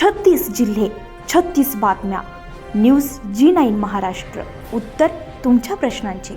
36 जिल्हे, 36 बातम्या. News G9 Maharashtra. उत्तर तुमच्या प्रश्नांची.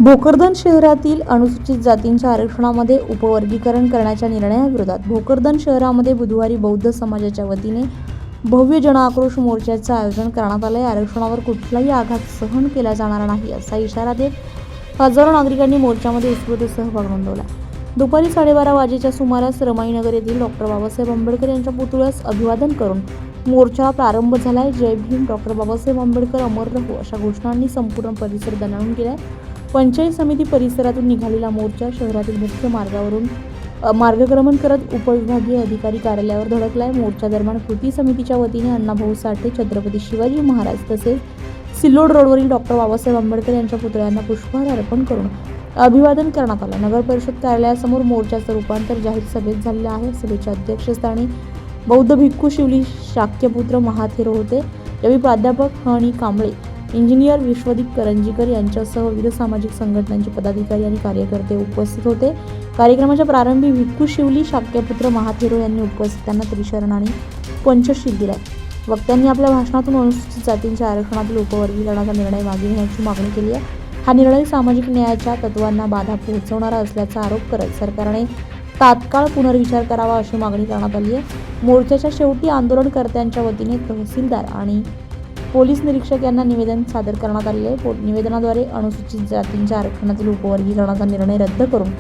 भोकरदन शहरातील अनुसूचित जातींच्या आरक्षणामध्ये उपवर्गीकरण करण्याच्या निर्णयाविरोधात भोकरदन शहरामध्ये बुधवारी बौद्ध समाजाच्या वतीने भव्य जनआक्रोश मोर्चाचे आयोजन करण्यात आले. आरक्षणावर कुठलाही आघात सहन केला जाणार नाही असा इशारा देत हजारो नागरिकांनी मोर्चामध्ये उत्स्फूर्त सहभाग नोंदवला. दुपारी 12:30 वाजेच्या सुमारास रमाईनगर येथील डॉक्टर बाबासाहेब आंबेडकर यांच्या पुतळ्यास अभिवादन करून मोर्चाला प्रारंभ झालाय. जय भीम, डॉक्टर बाबासाहेब आंबेडकर अमर रहो अशा घोषणांनी संपूर्ण परिसर दणाणून गेलाय. पंचायत समिती परिसरातून निघालेला मोर्चा शहरातील मुख्य मार्गावरून मार्गक्रमण करत उपविभागीय अधिकारी कार्यालयावर धडकलाय. मोर्चा दरम्यान कृती समितीच्या वतीने अण्णाभाऊ साठे, छत्रपती शिवाजी महाराज तसेच सिल्लोड रोडवरील डॉक्टर बाबासाहेब आंबेडकर यांच्या पुतळ्यांना पुष्पहार अर्पण करून अभिवादन करण्यात आलं. नगर परिषद कार्यालयासमोर मोर्चाचं रूपांतर जाहीर सभेत झालेलं आहे. सभेच्या अध्यक्षस्थानी बौद्ध भिक्खू शिवली शाक्यपुत्र महाथेरो होते. यावेळी प्राध्यापक हनी कांबळे, इंजिनियर विश्वदीप करंजीकर यांच्यासह विविध सामाजिक संघटनांचे पदाधिकारी आणि कार्यकर्ते उपस्थित होते. कार्यक्रमाच्या प्रारंभी भिक्खू शिवली शाक्यपुत्र महाथेरो यांनी उपस्थितांना त्रिशरण आणि पंचशील दिलाय. वक्त्यांनी आपल्या भाषणातून अनुसूचित जातींच्या आरक्षणातील उपवर्गीकरणाचा निर्णय मागे घेण्याची मागणी केली आहे. हा निर्णय सामाजिक न्यायाच्या तत्वांना बाधा पोहोचवणारा असल्याचा आरोप करत सरकारने तात्काळ पुनर्विचार करावा अशी मागणी करण्यात आली आहे. मोर्चाच्या शेवटी आंदोलनकर्त्यांच्या वतीने तहसीलदार आणि पोलीस निरीक्षक यांना निवेदन सादर करण्यात आले आहे. निवेदनाद्वारे अनुसूचित जातींच्या आरक्षणातील उपवर्गीकरणाचा निर्णय रद्द करून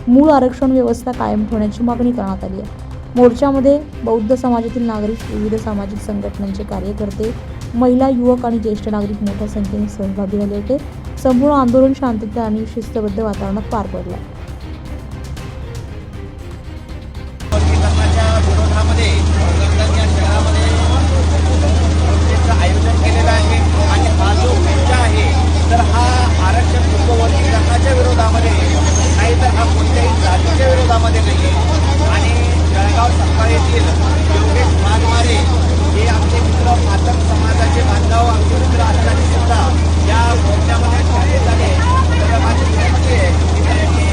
मूळ आरक्षण व्यवस्था कायम ठेवण्याची मागणी करण्यात आली आहे. मोर्चामध्ये बौद्ध समाजातील नागरिक, विविध सामाजिक संघटनांचे कार्यकर्ते, महिला, युवक आणि ज्येष्ठ नागरिक मोठ्या संख्येने सहभागी झाले होते. संपूर्ण आंदोलन शांतता आणि शिस्तबद्ध वातावरणात पार पडलं. आयोजन केलेलं आहे आणि हा जो मोर्चा आहे तर हा आरक्षण उपवर्गीकरणाच्या विरोधामध्ये नाही तर हा कोणत्याही जातीच्या विरोधामध्ये नाही आहे. आणि जळगाव सकाळ येथील योगेश वाघमारे हे आमचे मित्र, मातंग समाजाचे बांधव आमचे मित्र असताना सुद्धा या मोर्चामध्ये सामील झाले. तर माझी विनंती आहे की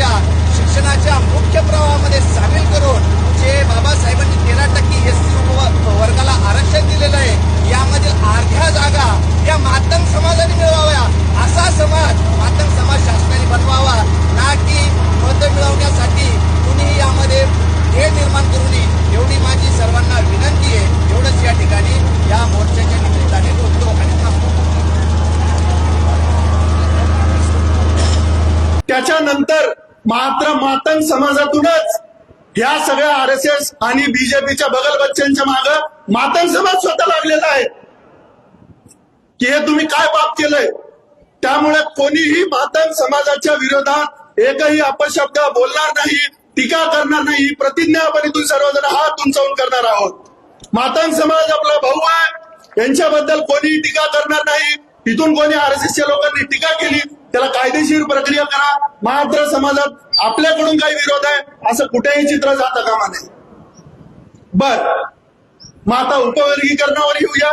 समाजाच्या शिक्षणाच्या मुख्य प्रवाहामध्ये सामील करून जे बाबासाहेबांनी 13% SC वर्गाला आरक्षण दिलेलं आहे, यामधील अर्ध्या जागा या मातंग समाजाने मिळवाव्या. असा समाज मातंग समाज शासनाने बनवावा, ना की मतं मिळवण्यासाठी कुणीही यामध्ये हे निर्माण करू नये, एवढी माझी सर्वांना विनंती आहे. एवढंच या ठिकाणी या मोर्चाच्या निमित्ताने बोलतो आणि थांबतो. त्याच्यानंतर मात्र मातंग समाजातूनच ह्या सगळ्या RSS आणि बीजेपीच्या बगल बच्च्यांच्या मागं मातंग समाज स्वतः लागलेला आहे की हे तुम्ही काय पाप केलंय. त्यामुळे कोणीही मातंग समाजाच्या विरोधात एकही अपशब्द बोलणार नाही, टीका करणार नाही. प्रतिज्ञा आपण इथून सर्वजण हात उंचावून करणार आहोत. मातंग समाज आपला भाऊ आहे, यांच्याबद्दल कोणीही टीका करणार नाही. इथून कोणी RSSच्या लोकांनी टीका केली त्याला कायदेशीर प्रक्रिया करा. मात्र समाजात आपल्याकडून काही विरोध आहे असं कुठेही चित्र जाता कामा नये. मग आता उपवर्गीकरणावर येऊया.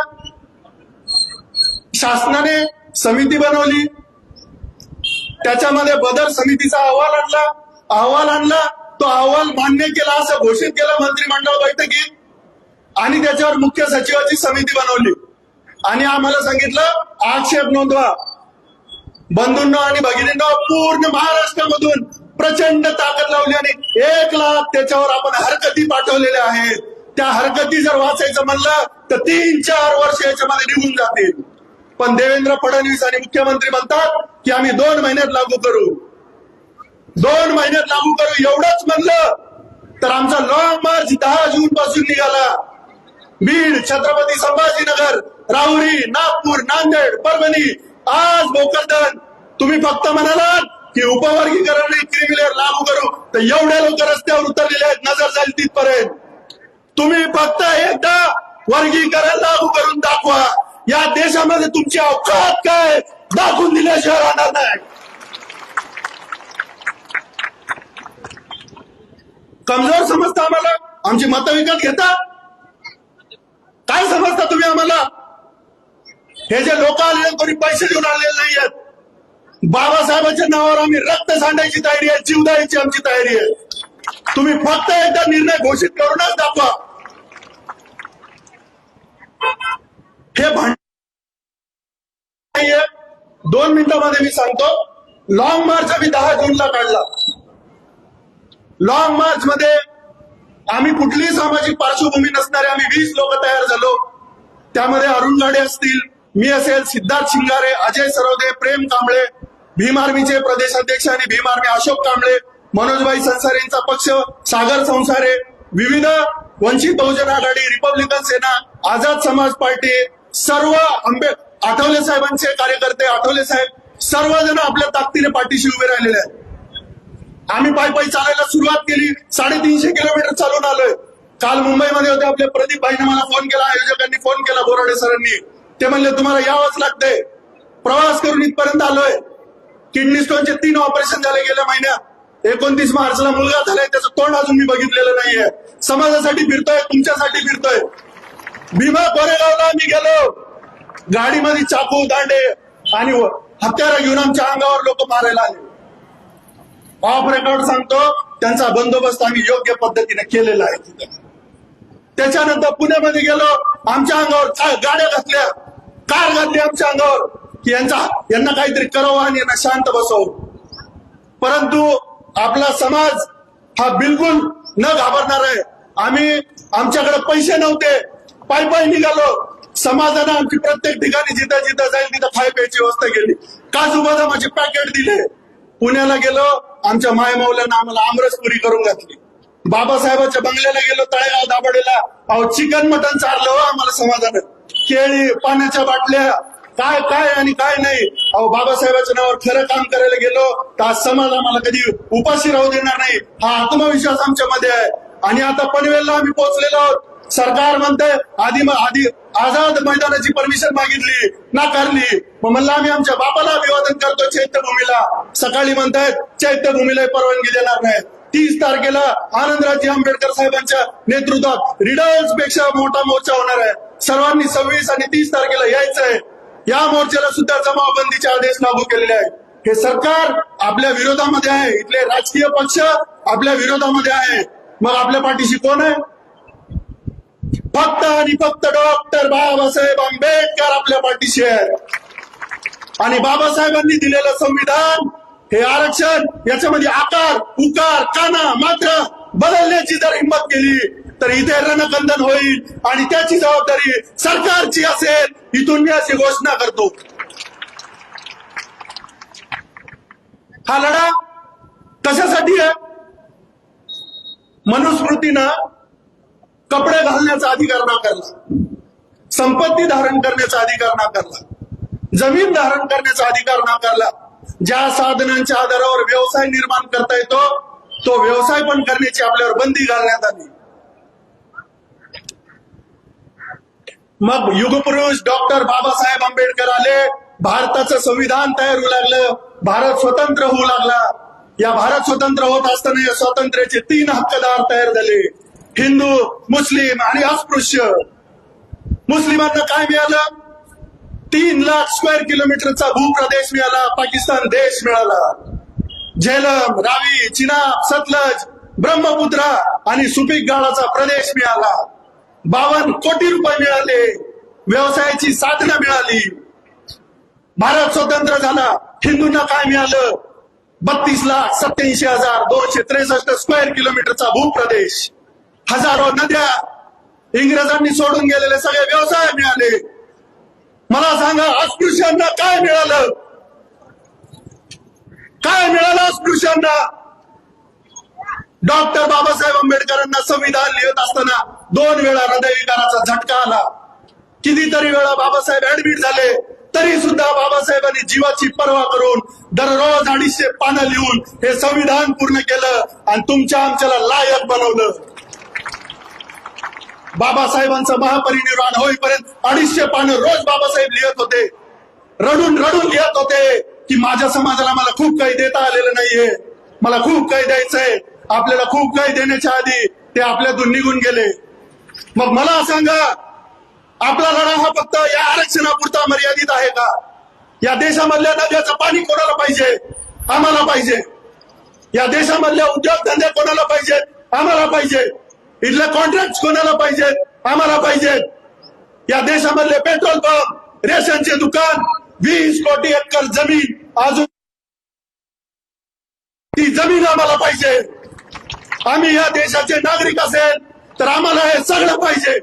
शासनाने समिती बनवली, त्याच्यामध्ये बदल समितीचा अहवाल आणला. तो अहवाल मान्य केला असं घोषित केलं मंत्रिमंडळ बैठकीत आणि त्याच्यावर मुख्य सचिवाची समिती बनवली आणि आम्हाला सांगितलं आक्षेप नोंदवा. बंधूंनो आणि भगिनींनो, पूर्ण महाराष्ट्रामधून प्रचंड ताकद लावली आणि 1 लाख त्याच्यावर आपण हरकती पाठवलेल्या आहेत. त्या हरकती जर वाचायचं म्हणलं तर 3-4 वर्ष याच्यामध्ये निघून जातील. पण देवेंद्र फडणवीस आणि मुख्यमंत्री म्हणतात की आम्ही 2 महिन्यात लागू करू. 2 महिन्यात लागू करू एवढंच म्हणलं तर आमचा लॉंग मार्च 10 जून पासून निघाला. बीड, छत्रपती संभाजीनगर, राहुरी, नागपूर, नांदेड, परभणी, आज भोकरदन. तुम्ही फक्त म्हणालात की उपवर्गीकरण क्रिमिलेअर लागू करू तर एवढे लोक रस्त्यावर उतरलेले आहेत, नजर जाईल तिथपर्यंत. तुम्ही फक्त एकदा वर्गीकरण लागू करून दाखवा. या देशामध्ये तुमची औकात काय दाखवून दिल्याशिवाय राहणार नाही. कमजोर समजता आम्हाला, आमची मतं विकत घेता. काय समजता तुम्ही आम्हाला? हे जे लोक आलेले कोणी पैसे देऊन आलेले नाहीयेत. बाबासाहेबांच्या नावावर आम्ही रक्त सांडायची तयारी आहे, जीव द्यायची आमची तयारी आहे. तुम्ही फक्त एकदा निर्णय घोषित करूनच दाखवा. हे भांडण नाहीये. 2 मिनिटांमध्ये मी सांगतो. लॉंग मार्च आम्ही 10 जूनला काढला. लॉंग मार्च मध्ये आम्ही कुठलीही सामाजिक पार्श्वभूमी नसणारे आम्ही 20 लोक तयार झालो. त्यामध्ये अरुण गाडे असतील, मी असेल, सिद्धार्थ शिंगारे, अजय सरोदे, प्रेम कांबळे, भीम आर्मीचे प्रदेशाध्यक्ष आणि भीम आर्मी अशोक कांबळे, मनोजभाई संसारेंचा पक्ष सागर संसारे, विविध वंचित बहुजन आघाडी, रिपब्लिकन सेना, आझाद समाज पार्टी, सर्व आठवले साहेबांचे कार्यकर्ते, आठवले साहेब सर्वजण आपल्या ताकदीने पाठीशी उभे राहिलेले आहेत. आम्ही पायी चालायला सुरुवात केली. 350 किलोमीटर चालून आलोय. काल मुंबईमध्ये होते आपले प्रदीप भाईने मला फोन केला, आयोजकांनी फोन केला, बोराडे सरांनी. ते म्हणले तुम्हाला यावंच लागतंय. प्रवास करून इथपर्यंत आलोय. किडनी स्टोनचे 3 ऑपरेशन झाले गेल्या महिन्यात. 29 मार्चला मुलगा झालाय, त्याचं तोंड अजून मी बघितलेलं नाहीये. समाजासाठी फिरतोय, तुमच्यासाठी फिरतोय. भीमा कोरेगावला मी गेलो, गाडीमध्ये चाकू, दांडे आणि हत्यारं घेऊन आमच्या अंगावर लोक मारायला आले. ऑफ रेकॉर्ड सांगतो, त्यांचा बंदोबस्त आम्ही योग्य पद्धतीने केलेला आहे तिथे. त्याच्यानंतर पुण्यामध्ये गेलो, आमच्या अंगावर गाड्या घातल्या, कार घातली आमच्या अंगावर की यांना काहीतरी करावं आणि यांना शांत बसवं. परंतु आपला समाज हा बिलकुल न घाबरणार आहे. आम्ही आमच्याकडे पैसे नव्हते, पायी निघालो. समाजानं आमची प्रत्येक ठिकाणी जिथं जिथं जाईल तिथं खाय प्यायची व्यवस्था केली. काजू बदामाचे पॅकेट दिले. पुण्याला गेलो, आमच्या मायमाऊल्यानं आम्हाला आमरसपुरी करून घातली. बाबासाहेबांच्या बंगल्याला गेलो, तळेगाव दाभाडेला, अहो चिकन मटन चारलं हो आम्हाला समाजानं. केळी, पाण्याच्या बाटल्या, काय काय आणि काय नाही. अहो बाबासाहेबांच्या नावावर खरं काम करायला गेलो तर आज समाज आम्हाला कधी उपाशी राहू देणार नाही, हा आत्मविश्वास आमच्या मध्ये आहे. आणि आता पनवेलला आम्ही पोहोचलेलो आहोत. सरकार म्हणतंय आधी आझाद मैदानाची परमिशन मागितली, नाकारली. मग म्हणलं आम्ही आमच्या बापाला अभिवादन करतो चैत्यभूमीला. सकाळी म्हणतायत चैत्यभूमीला परवानगी देणार नाही. 30 तारखेला आनंदराजे आंबेडकर साहेबांच्या नेतृत्वात रिडल्स पेक्षा मोठा मोर्चा होणार आहे. सर्वांनी 26 आणि 30 तारखेला यायचं आहे. या मोर्चाला सुद्धा जमावबंदीचे आदेश लागू केलेले आहेत. हे सरकार आपल्या विरोधामध्ये आहे, इथले राजकीय पक्ष आपल्या विरोधामध्ये आहे. मग आपल्या पाठीशी कोण आहे? फक्त आणि फक्त डॉक्टर बाबासाहेब आंबेडकर आपल्या पाठीशी आहे. आणि बाबासाहेबांनी दिलेलं संविधान, हे आरक्षण, याच्यामध्ये आकार, उकार, काना, मात्रा बदलण्याची जर हिंमत केली तर इथे रणकंदन होईल आणि त्याची जबाबदारी सरकारची असेल. इथून मी अशी घोषणा करतो. हा लढा कशासाठी आहे? मनुस्मृतीनं कपडे घालण्याचा अधिकार नाकारला, संपत्ती धारण करण्याचा अधिकार नाकारला, जमीन धारण करण्याचा अधिकार नाकारला. ज्या साधनांच्या आधारावर व्यवसाय निर्माण करता येतो तो व्यवसाय पण करण्याची आपल्यावर बंदी घालण्यात आली. मग युगपुरुष डॉक्टर बाबासाहेब आंबेडकर आले, भारताचं संविधान तयार होऊ लागलं, भारत स्वतंत्र होऊ लागला. या भारत स्वतंत्र होत असताना या स्वातंत्र्याचे 3 हक्कदार तयार झाले, हिंदू, मुस्लिम आणि अस्पृश्य. मुस्लिमांना काय मिळालं? 3 लाख स्क्वेअर किलोमीटरचा भूप्रदेश मिळाला, पाकिस्तान देश मिळाला. झेलम, रावी, चिनाब, सतलज, ब्रह्मपुत्रा आणि सुपीक गाळाचा प्रदेश मिळाला. 52 कोटी रुपये मिळाले, व्यवसायाची साधनं मिळाली. भारत स्वतंत्र झाला. हिंदूंना काय मिळालं? 32,87,263 स्क्वेअर किलोमीटरचा भूप्रदेश, हजारो नद्या, इंग्रजांनी सोडून गेलेले सगळे व्यवसाय मिळाले. मला सांगा, अस्पृश्यांना काय मिळालं? काय मिळालं अस्पृश्यांना? डॉक्टर बाबासाहेब आंबेडकरांना संविधान लिहित असताना 2 वेळा हृदयविकाराचा झटका आला. कितीतरी वेळा बाबासाहेब ऍडमिट झाले, तरी सुद्धा बाबासाहेबांनी जीवाची पर्वा करून दररोज 250 पानं लिहून हे संविधान पूर्ण केलं आणि तुमच्या आमच्याला लायक बनवलं. बाबासाहेबांचं महापरिनिर्वाण होईपर्यंत 250 पानं रोज बाबासाहेब लिहत होते. रडून रडून लिहत होते की माझ्या समाजाला मला खूप काही देता आलेलं नाहीये, मला खूप काही द्यायचंय. आपल्याला खूप काही देण्याच्या आधी ते आपल्यातून निघून गेले. मग मला सांगा, आपला लढा हा फक्त या आरक्षणापुरता मर्यादित आहे का? या देशामधल्या नद्याचं पाणी कोणाला पाहिजे? आम्हाला पाहिजे. या देशामधल्या उद्योगधंदे कोणाला पाहिजेत? आम्हाला पाहिजे. इथले कॉन्ट्रॅक्ट कोणाला पाहिजेत? आम्हाला पाहिजेत. या देशामधले पेट्रोल पंप, रेशनचे दुकान, 20 कोटी एकर जमीन, अजून ती जमीन आम्हाला पाहिजे. आम्ही या देशाचे नागरिक असेल तर आम्हाला हे सगळं पाहिजे.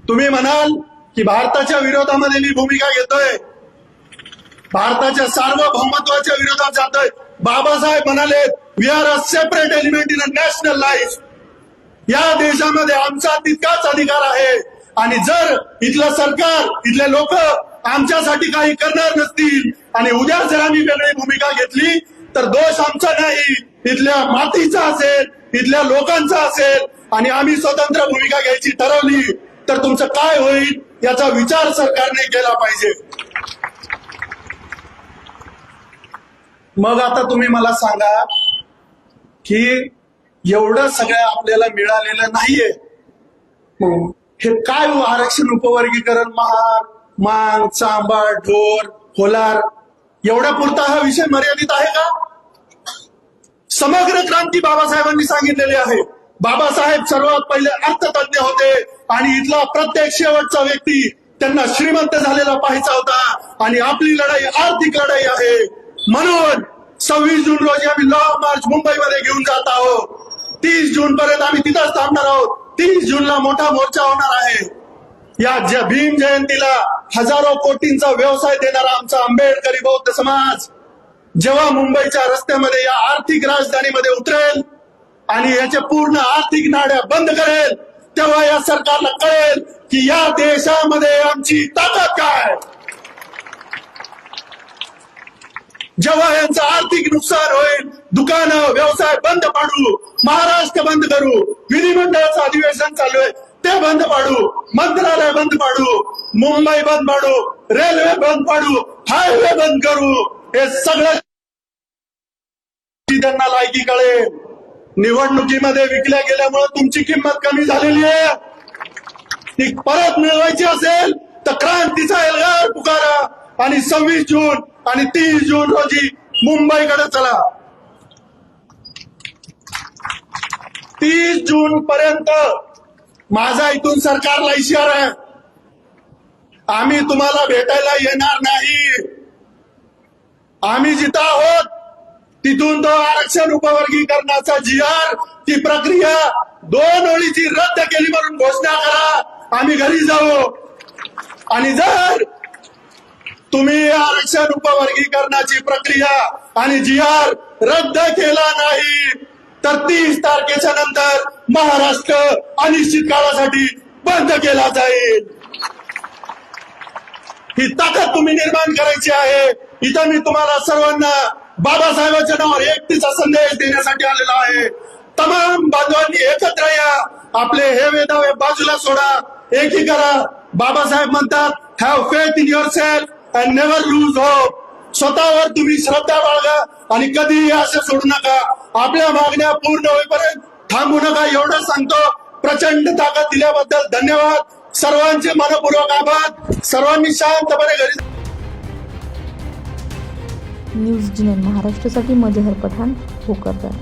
तुम्ही म्हणाल की भारताच्या विरोधामध्ये मी भूमिका घेतोय, भारताच्या सार्वभौमत्वाच्या विरोधात जातोय. बाबासाहेब म्हणाले, we are a separate element in a national life. या देशामध्ये आमचा तितकाच अधिकार आहे आणि जर इथलं सरकार, इथले लोक आमच्यासाठी काही करणार नसतील आणि उद्या जर आम्ही वेगळी भूमिका घेतली तर दोष आमचा नाही, इथल्या मातीचा असेल, इथल्या लोकांचा असेल आणि आम्ही स्वतंत्र भूमिका घ्यायची ठरवली तर तुमचं काय होईल याचा विचार सरकारने केला पाहिजे. मग आता तुम्ही मला सांगा की एवढं सगळं आपल्याला मिळालेलं नाहीये, मग हे काय आरक्षण, उपवर्गीकरण, महार, मांग, चांबा, ढोर, होलार एवढ्या पुरता हा विषय मर्यादित आहे का? समग्र क्रांती बाबासाहेबांनी सांगितलेली आहे. बाबासाहेब सर्वात पहिले अर्थतज्ञ होते आणि इथला प्रत्येक शेवटचा व्यक्ती त्यांना श्रीमंत झालेला पाहायचा होता आणि आपली लढाई आर्थिक लढाई आहे. म्हणून 26 जून रोजी आम्ही लॉंग मार्च मुंबईमध्ये घेऊन जात आहोत. 30 जून पर्यंत आम्ही तिथंच थांबणार आहोत. 30 जूनला मोठा मोर्चा होणार आहे. या भीम जयंतीला हजारो कोटींचा व्यवसाय देणारा आमचा आंबेडकरी बौद्ध समाज जेव्हा मुंबईच्या रस्त्यामध्ये या आर्थिक राजधानीमध्ये उतरेल आणि याच्या पूर्ण आर्थिक नाड्या बंद करेल, तेव्हा या सरकारला कळेल की या देशामध्ये आमची ताकद काय. जेव्हा यांचं आर्थिक नुकसान होईल, दुकानं, व्यवसाय बंद पाडू, महाराष्ट्र बंद करू, विधिमंडळाचं अधिवेशन चालू आहे ते बंद पाडू, मंत्रालय बंद पाडू, मुंबई बंद पाडू, रेल्वे बंद पाडू, हायवे बंद करू, हे सगळं त्यांना लायकी कळेल. निवडणुकीमध्ये विकल्या गेल्यामुळे तुमची किंमत कमी झालेली आहे. ती परत मिळवायची असेल तर क्रांतीचा एल्गार पुकारा आणि 26 जून आणि 30 जून रोजी मुंबईकडे चला. 30 जून पर्यंत माझा इथून सरकारला इशारा आहे, आम्ही तुम्हाला भेटायला येणार नाही. आम्ही जिथं आहोत तिथून तो आरक्षण उपवर्गीकरणाचा GR ती प्रक्रिया 2 ओळीची रद्द केली म्हणून घोषणा करा, आम्ही घरी जाऊ. आणि जर तुम्ही आरक्षण उपवर्गीकरणाची प्रक्रिया आणि GR रद्द केला नाही तर 30 तारखेच्या नंतर महाराष्ट्र अनिश्चित काळासाठी बंद केला जाईल. ही ताकद तुम्ही निर्माण करायची आहे. इथं मी तुम्हाला सर्वांना बाबासाहेबांच्या नावावर एकटीचा संदेश देण्यासाठी आलेला आहे. तमाम बांधवांनी एकत्र या, आपले हे वेदावे बाजूला सोडा, एकी करा. बाबासाहेब म्हणतात, have faith in your self and never lose hope. स्वतःवर तुम्ही श्रद्धा बाळगा आणि कधीही असं सोडू नका. आपल्या मागण्या पूर्ण होईपर्यंत थांबू नका एवढं सांगतो. प्रचंड ताकद दिल्याबद्दल धन्यवाद. सर्वांचे मनपूर्वक आभार. सर्वांनी शांतपणे घरी. न्यूज जी9 महाराष्ट्रासाठी मजहर पठाण, भोकरदन.